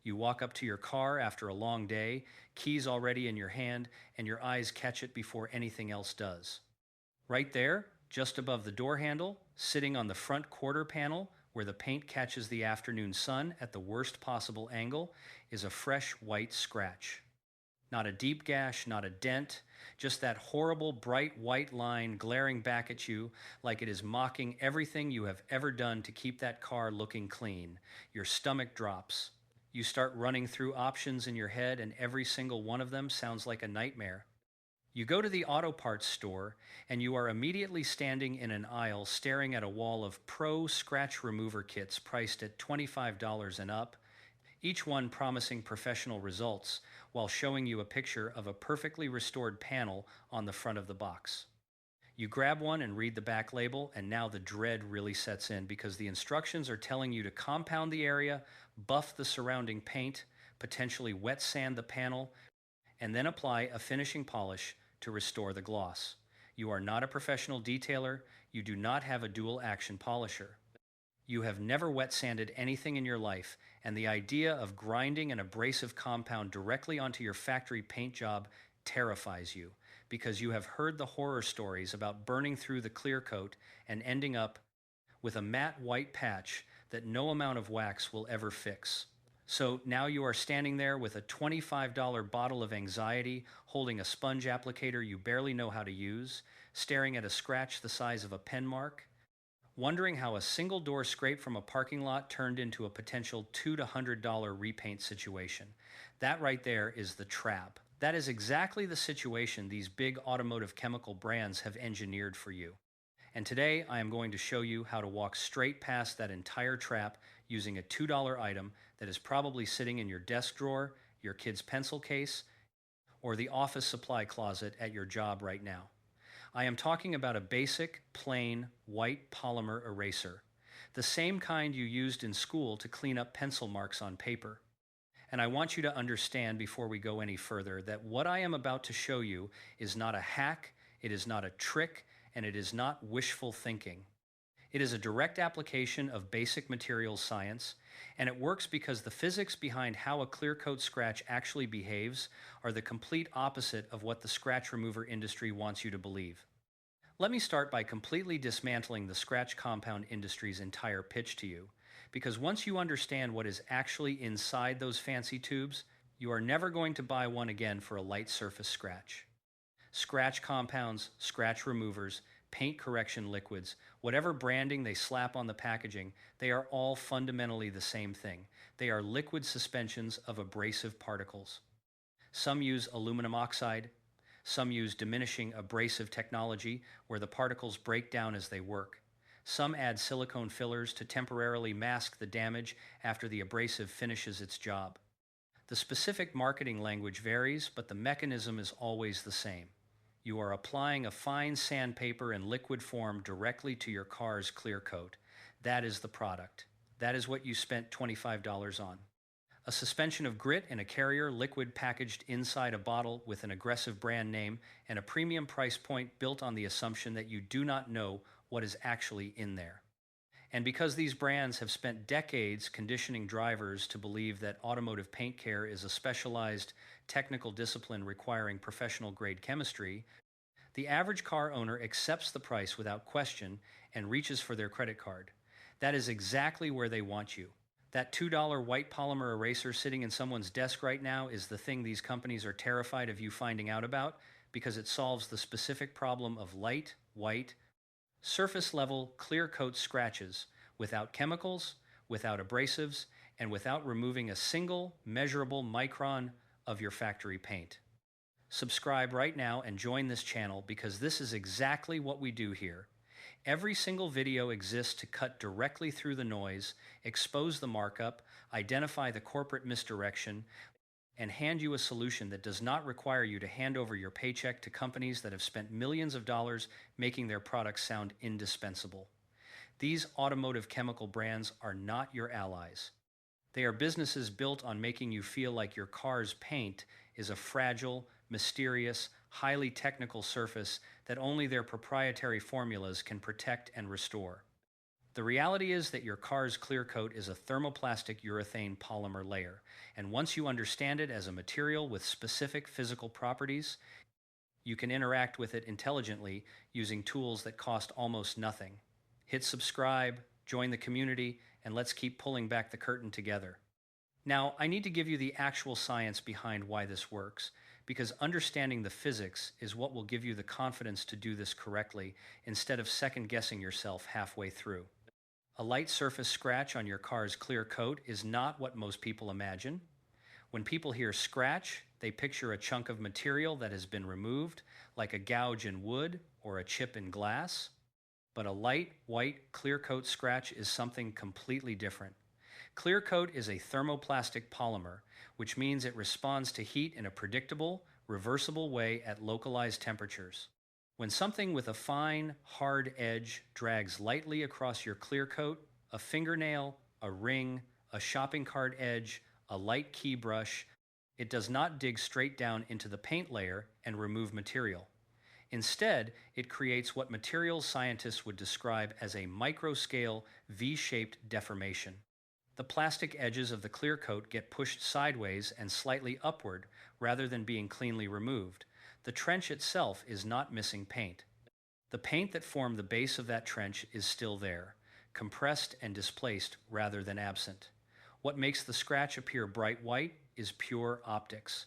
You walk up to your car after a long day, keys already in your hand, and your eyes catch it before anything else does. Right there, just above the door handle, sitting on the front quarter panel, where the paint catches the afternoon sun at the worst possible angle, is a fresh white scratch. Not a deep gash, not a dent, just that horrible bright white line glaring back at you like it is mocking everything you have ever done to keep that car looking clean. Your stomach drops. You start running through options in your head, and every single one of them sounds like a nightmare. You go to the auto parts store, and you are immediately standing in an aisle staring at a wall of pro scratch remover kits priced at $25 and up, each one promising professional results while showing you a picture of a perfectly restored panel on the front of the box. You grab one and read the back label, and now the dread really sets in because the instructions are telling you to compound the area, buff the surrounding paint, potentially wet sand the panel, and then apply a finishing polish to restore the gloss. You are not a professional detailer. You do not have a dual action polisher. You have never wet sanded anything in your life, and the idea of grinding an abrasive compound directly onto your factory paint job terrifies you because you have heard the horror stories about burning through the clear coat and ending up with a matte white patch that no amount of wax will ever fix. So now you are standing there with a $25 bottle of anxiety, holding a sponge applicator you barely know how to use, staring at a scratch the size of a pen mark, wondering how a single door scrape from a parking lot turned into a potential $200 to $100 repaint situation. That right there is the trap. That is exactly the situation these big automotive chemical brands have engineered for you. And today I am going to show you how to walk straight past that entire trap using a $2 item that is probably sitting in your desk drawer, your kid's pencil case, or the office supply closet at your job right now. I am talking about a basic, plain, white polymer eraser, the same kind you used in school to clean up pencil marks on paper. And I want you to understand before we go any further that what I am about to show you is not a hack, it is not a trick, and it is not wishful thinking. It is a direct application of basic materials science, and it works because the physics behind how a clear coat scratch actually behaves are the complete opposite of what the scratch remover industry wants you to believe. Let me start by completely dismantling the scratch compound industry's entire pitch to you, because once you understand what is actually inside those fancy tubes, you are never going to buy one again for a light surface scratch. Scratch compounds, scratch removers, paint correction liquids, whatever branding they slap on the packaging, they are all fundamentally the same thing. They are liquid suspensions of abrasive particles. Some use aluminum oxide, some use diminishing abrasive technology where the particles break down as they work. Some add silicone fillers to temporarily mask the damage after the abrasive finishes its job. The specific marketing language varies, but the mechanism is always the same. You are applying a fine sandpaper in liquid form directly to your car's clear coat. That is the product. That is what you spent $25 on. A suspension of grit in a carrier liquid packaged inside a bottle with an aggressive brand name and a premium price point built on the assumption that you do not know what is actually in there. And because these brands have spent decades conditioning drivers to believe that automotive paint care is a specialized technical discipline requiring professional grade chemistry, the average car owner accepts the price without question and reaches for their credit card. That is exactly where they want you. That $2 white polymer eraser sitting in someone's desk right now is the thing these companies are terrified of you finding out about because it solves the specific problem of light, white, surface-level, clear-coat scratches without chemicals, without abrasives, and without removing a single measurable micron of your factory paint. Subscribe right now and join this channel because this is exactly what we do here. Every single video exists to cut directly through the noise, expose the markup, identify the corporate misdirection, and hand you a solution that does not require you to hand over your paycheck to companies that have spent millions of dollars making their products sound indispensable. These automotive chemical brands are not your allies. They are businesses built on making you feel like your car's paint is a fragile, mysterious, highly technical surface that only their proprietary formulas can protect and restore. The reality is that your car's clear coat is a thermoplastic urethane polymer layer, and once you understand it as a material with specific physical properties, you can interact with it intelligently using tools that cost almost nothing. Hit subscribe, join the community, and let's keep pulling back the curtain together. Now, I need to give you the actual science behind why this works, because understanding the physics is what will give you the confidence to do this correctly instead of second guessing yourself halfway through. A light surface scratch on your car's clear coat is not what most people imagine. When people hear scratch, they picture a chunk of material that has been removed, like a gouge in wood or a chip in glass. But a light, white, clear coat scratch is something completely different. Clear coat is a thermoplastic polymer, which means it responds to heat in a predictable, reversible way at localized temperatures. When something with a fine, hard edge drags lightly across your clear coat, a fingernail, a ring, a shopping cart edge, a light key brush, it does not dig straight down into the paint layer and remove material. Instead, it creates what materials scientists would describe as a microscale V-shaped deformation. The plastic edges of the clear coat get pushed sideways and slightly upward rather than being cleanly removed. The trench itself is not missing paint. The paint that formed the base of that trench is still there, compressed and displaced rather than absent. What makes the scratch appear bright white is pure optics.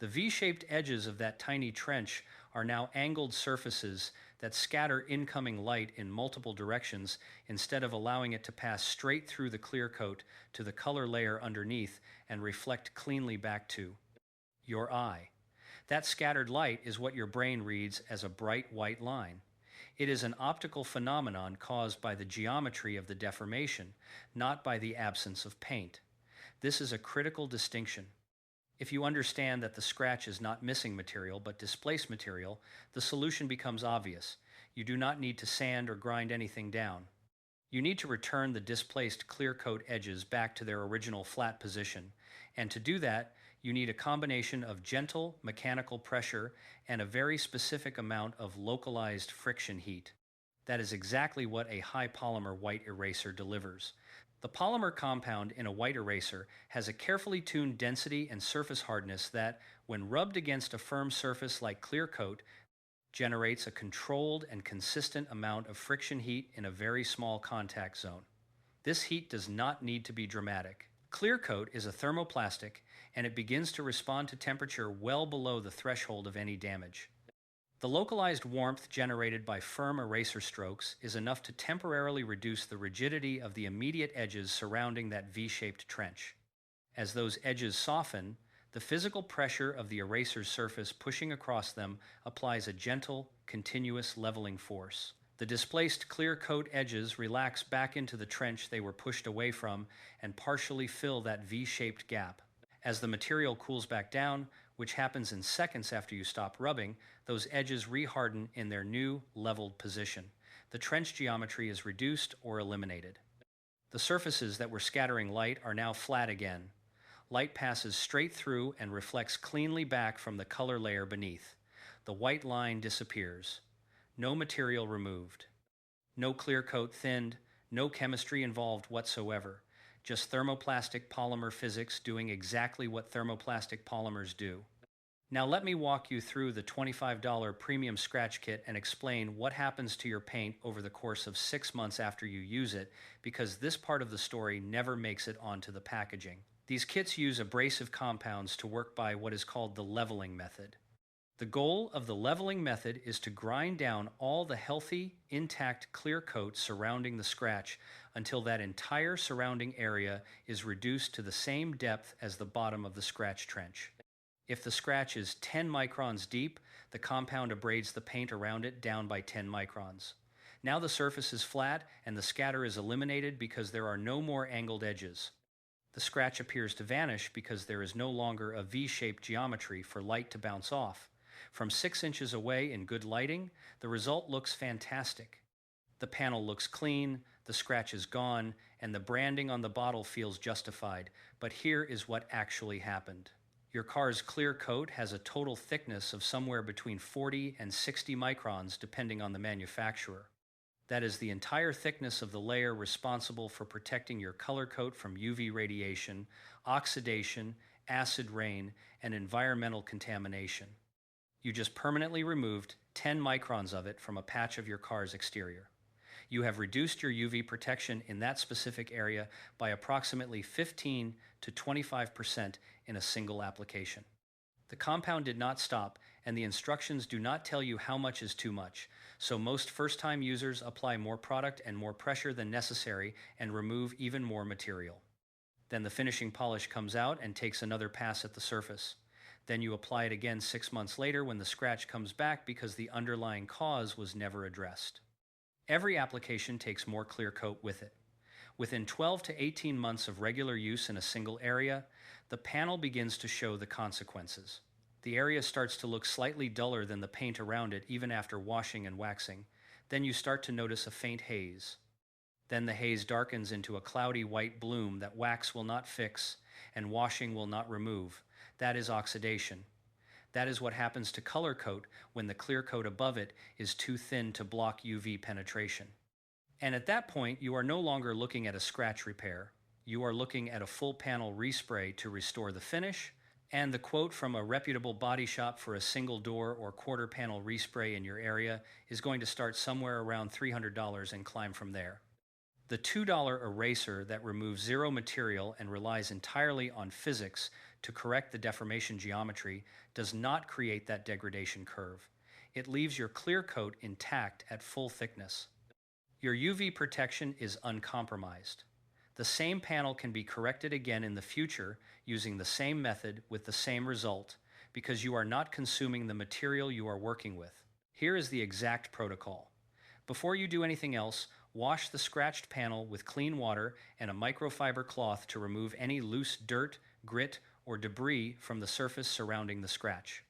The V-shaped edges of that tiny trench are now angled surfaces that scatter incoming light in multiple directions instead of allowing it to pass straight through the clear coat to the color layer underneath and reflect cleanly back to your eye. That scattered light is what your brain reads as a bright white line. It is an optical phenomenon caused by the geometry of the deformation, not by the absence of paint. This is a critical distinction. If you understand that the scratch is not missing material but displaced material, the solution becomes obvious. You do not need to sand or grind anything down. You need to return the displaced clear coat edges back to their original flat position, and to do that, you need a combination of gentle mechanical pressure and a very specific amount of localized friction heat. That is exactly what a high polymer white eraser delivers. The polymer compound in a white eraser has a carefully tuned density and surface hardness that, when rubbed against a firm surface like clear coat, generates a controlled and consistent amount of friction heat in a very small contact zone. This heat does not need to be dramatic. Clear coat is a thermoplastic, and it begins to respond to temperature well below the threshold of any damage. The localized warmth generated by firm eraser strokes is enough to temporarily reduce the rigidity of the immediate edges surrounding that V-shaped trench. As those edges soften, the physical pressure of the eraser's surface pushing across them applies a gentle, continuous leveling force. The displaced clear coat edges relax back into the trench they were pushed away from and partially fill that V-shaped gap. As the material cools back down, which happens in seconds after you stop rubbing, those edges reharden in their new, leveled position. The trench geometry is reduced or eliminated. The surfaces that were scattering light are now flat again. Light passes straight through and reflects cleanly back from the color layer beneath. The white line disappears. No material removed. No clear coat thinned. No chemistry involved whatsoever. Just thermoplastic polymer physics doing exactly what thermoplastic polymers do. Now let me walk you through the $25 premium scratch kit and explain what happens to your paint over the course of 6 months after you use it, because this part of the story never makes it onto the packaging. These kits use abrasive compounds to work by what is called the leveling method. The goal of the leveling method is to grind down all the healthy, intact clear coat surrounding the scratch until that entire surrounding area is reduced to the same depth as the bottom of the scratch trench. If the scratch is 10 microns deep, the compound abrades the paint around it down by 10 microns. Now the surface is flat and the scatter is eliminated because there are no more angled edges. The scratch appears to vanish because there is no longer a V-shaped geometry for light to bounce off. From 6 inches away in good lighting, the result looks fantastic. The panel looks clean, the scratch is gone, and the branding on the bottle feels justified. But here is what actually happened. Your car's clear coat has a total thickness of somewhere between 40 and 60 microns depending on the manufacturer. That is the entire thickness of the layer responsible for protecting your color coat from UV radiation, oxidation, acid rain, and environmental contamination. You just permanently removed 10 microns of it from a patch of your car's exterior. You have reduced your UV protection in that specific area by approximately 15 to 25% in a single application. The compound did not stop, and the instructions do not tell you how much is too much, so most first-time users apply more product and more pressure than necessary and remove even more material. Then the finishing polish comes out and takes another pass at the surface. Then you apply it again 6 months later when the scratch comes back because the underlying cause was never addressed. Every application takes more clear coat with it. Within 12 to 18 months of regular use in a single area, the panel begins to show the consequences. The area starts to look slightly duller than the paint around it even after washing and waxing. Then you start to notice a faint haze. Then the haze darkens into a cloudy white bloom that wax will not fix and washing will not remove. That is oxidation. That is what happens to color coat when the clear coat above it is too thin to block UV penetration. And at that point, you are no longer looking at a scratch repair. You are looking at a full panel respray to restore the finish, and the quote from a reputable body shop for a single door or quarter panel respray in your area is going to start somewhere around $300 and climb from there. The $2 eraser that removes zero material and relies entirely on physics to correct the deformation geometry does not create that degradation curve. It leaves your clear coat intact at full thickness. Your UV protection is uncompromised. The same panel can be corrected again in the future using the same method with the same result because you are not consuming the material you are working with. Here is the exact protocol. Before you do anything else, wash the scratched panel with clean water and a microfiber cloth to remove any loose dirt, grit, or debris from the surface surrounding the scratch.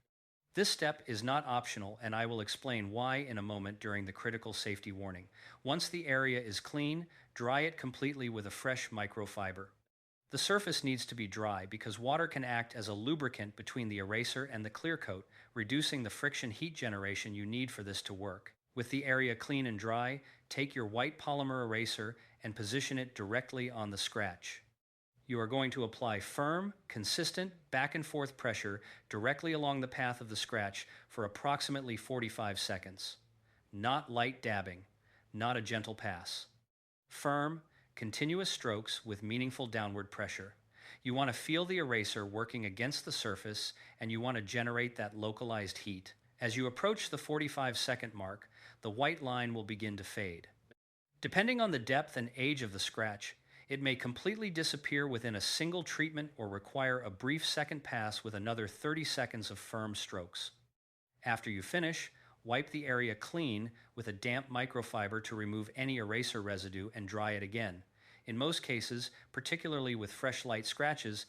This step is not optional, and I will explain why in a moment during the critical safety warning. Once the area is clean, dry it completely with a fresh microfiber. The surface needs to be dry because water can act as a lubricant between the eraser and the clear coat, reducing the friction heat generation you need for this to work. With the area clean and dry, take your white polymer eraser and position it directly on the scratch. You are going to apply firm, consistent, back and forth pressure directly along the path of the scratch for approximately 45 seconds. Not light dabbing, not a gentle pass. Firm, continuous strokes with meaningful downward pressure. You want to feel the eraser working against the surface, and you want to generate that localized heat. As you approach the 45-second mark, the white line will begin to fade. Depending on the depth and age of the scratch, it may completely disappear within a single treatment or require a brief second pass with another 30 seconds of firm strokes. After you finish, wipe the area clean with a damp microfiber to remove any eraser residue and dry it again. In most cases, particularly with fresh light scratches,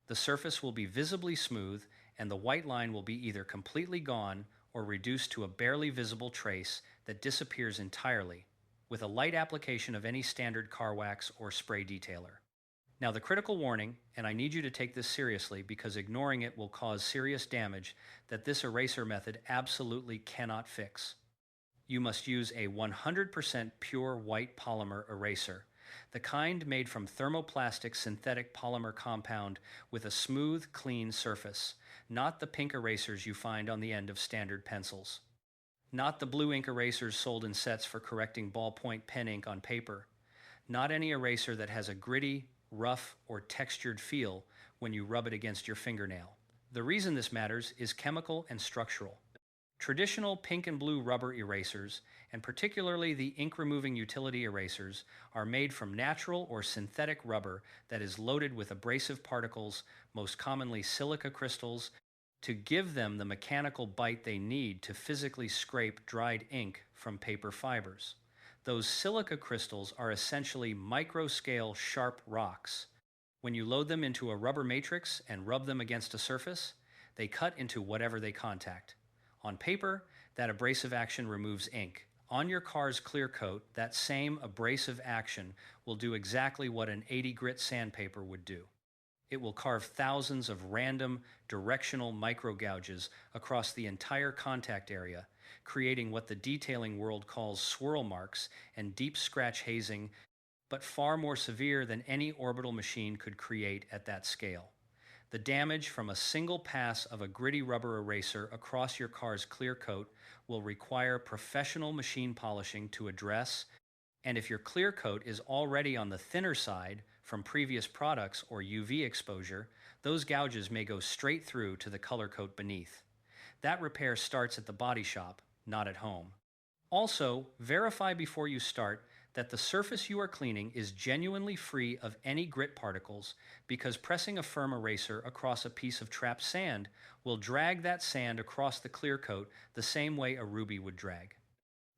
the surface will be visibly smooth and the white line will be either completely gone or reduced to a barely visible trace that disappears entirely, with a light application of any standard car wax or spray detailer. Now the critical warning, and I need you to take this seriously because ignoring it will cause serious damage that this eraser method absolutely cannot fix. You must use a 100% pure white polymer eraser, the kind made from thermoplastic synthetic polymer compound with a smooth, clean surface, not the pink erasers you find on the end of standard pencils. Not the blue ink erasers sold in sets for correcting ballpoint pen ink on paper. Not any eraser that has a gritty, rough, or textured feel when you rub it against your fingernail. The reason this matters is chemical and structural. Traditional pink and blue rubber erasers, and particularly the ink-removing utility erasers, are made from natural or synthetic rubber that is loaded with abrasive particles, most commonly silica crystals, to give them the mechanical bite they need to physically scrape dried ink from paper fibers. Those silica crystals are essentially micro-scale sharp rocks. When you load them into a rubber matrix and rub them against a surface, they cut into whatever they contact. On paper, that abrasive action removes ink. On your car's clear coat, that same abrasive action will do exactly what an 80 grit sandpaper would do. It will carve thousands of random directional micro gouges across the entire contact area, creating what the detailing world calls swirl marks and deep scratch hazing, but far more severe than any orbital machine could create at that scale. The damage from a single pass of a gritty rubber eraser across your car's clear coat will require professional machine polishing to address, and if your clear coat is already on the thinner side from previous products or UV exposure, those gouges may go straight through to the color coat beneath. That repair starts at the body shop, not at home. Also, verify before you start that the surface you are cleaning is genuinely free of any grit particles, because pressing a firm eraser across a piece of trapped sand will drag that sand across the clear coat the same way a ruby would drag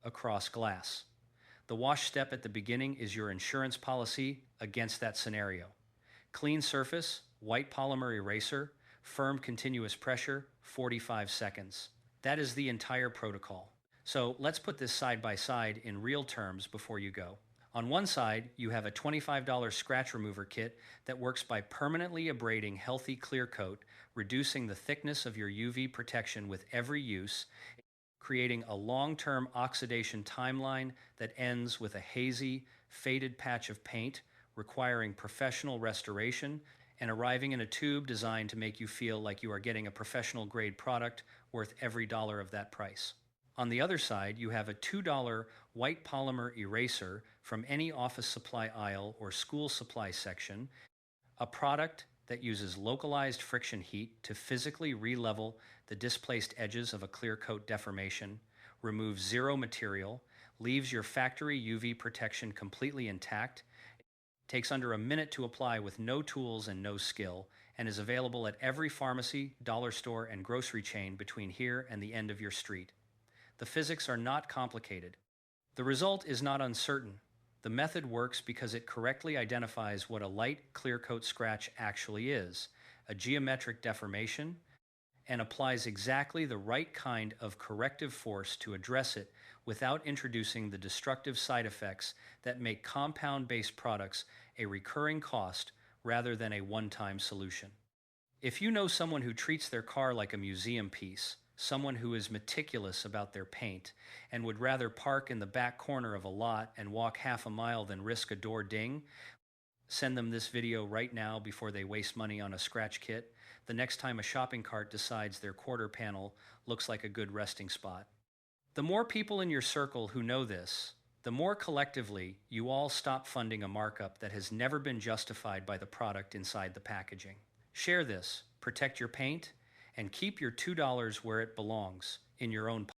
across glass. The wash step at the beginning is your insurance policy against that scenario. Clean surface, white polymer eraser, firm continuous pressure, 45 seconds. That is the entire protocol. So let's put this side by side in real terms before you go. On one side, you have a $25 scratch remover kit that works by permanently abrading healthy clear coat, reducing the thickness of your UV protection with every use, creating a long-term oxidation timeline that ends with a hazy, faded patch of paint requiring professional restoration, and arriving in a tube designed to make you feel like you are getting a professional grade product worth every dollar of that price. On the other side, you have a $2 white polymer eraser from any office supply aisle or school supply section, a product that uses localized friction heat to physically re-level the displaced edges of a clear coat deformation, removes zero material, leaves your factory UV protection completely intact, takes under a minute to apply with no tools and no skill, and is available at every pharmacy, dollar store, and grocery chain between here and the end of your street. The physics are not complicated. The result is not uncertain. The method works because it correctly identifies what a light clear coat scratch actually is, a geometric deformation, and applies exactly the right kind of corrective force to address it without introducing the destructive side effects that make compound-based products a recurring cost rather than a one-time solution. If you know someone who treats their car like a museum piece, someone who is meticulous about their paint, and would rather park in the back corner of a lot and walk half a mile than risk a door ding, send them this video right now before they waste money on a scratch kit the next time a shopping cart decides their quarter panel looks like a good resting spot. The more people in your circle who know this, the more collectively you all stop funding a markup that has never been justified by the product inside the packaging. Share this, protect your paint, and keep your $2 where it belongs, in your own pocket.